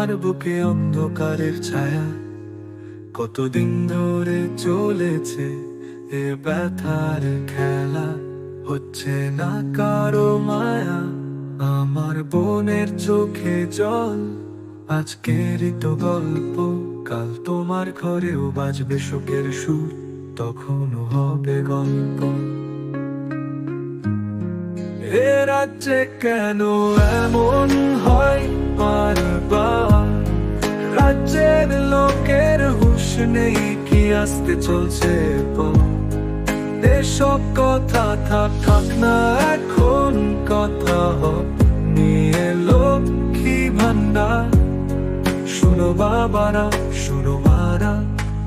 তোমার বুকে অন্ধকারের ছায়া, কতদিন ধরে চলেছে এ ব্যথার খেলা। হচ্ছে না কারো মায়া, আমার বোনের চোখে জল। আজকেরই তো গল্প, কাল তোমার ঘরেও বাজবে শোকের সুর, তখনও হবে গল্প। এ রাজ্যে কেন এমন হয় বারবার? রাজ্যের লোকের হুঁশ নেই কি আসতে চলছে পথ? এসব কথা থাক না এখন, কথা হোক নিয়ে লক্ষ্মী ভান্ডার। শোনো বাবারা, শোনো মারা,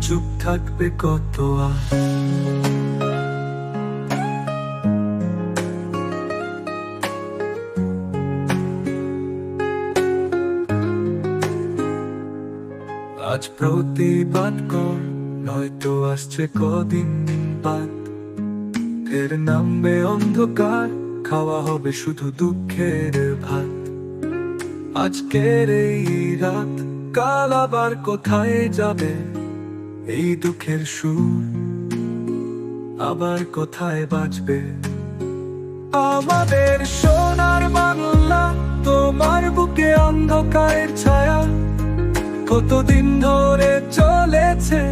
চুপ থাকবে কত আর? আজ প্রতিবাদ কর, নয়তো আসছে কদিন বাদ। ফের নামবে অন্ধকার, খাওয়া হবে শুধু দুঃখের ভাত। আজকের এই রাত কাল আবার কোথায় যাবে? এই দুঃখের সুর আবার কোথায় বাজবে? আমাদের সোনার বাংলা, তোমার বুকে অন্ধকারের ছায়া, কতদিন ধরে চলেছে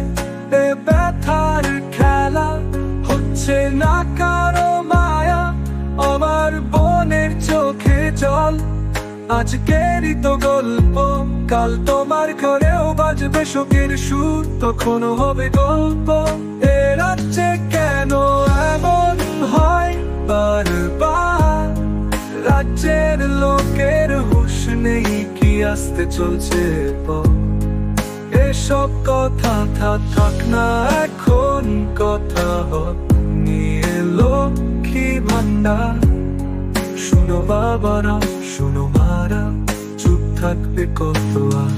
এ ব্যথার খেলা। হচ্ছে না কারো মায়া, আমার বোনের চোখে জল। আজকেরই তো গল্প, কাল তোমার ঘরেও বাজবে শোকের সুর, তখনও হবে গল্প। এ রাজ্যে কেন এমন হয় বারবার? রাজ্যের লোকের হুঁশ নেই কি আসতে চলছে পথ? এসব কথা থাক না এখন, কথা হোক নিয়ে লক্ষ্মী ভান্ডার। শোনো বাবারা, শোনো মারা, চুপ থাকবে কত আর?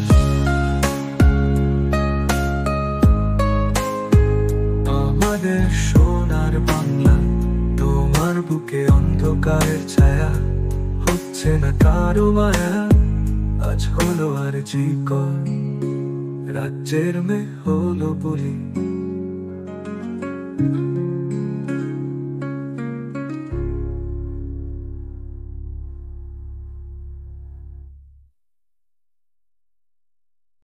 আমাদের সোনার বাংলা, তোমার বুকে অন্ধকারের ছায়া, হচ্ছে না কারো মায়া। আজ হলো আর জি কর, রাজ্যের মেয়ে হলো বলি।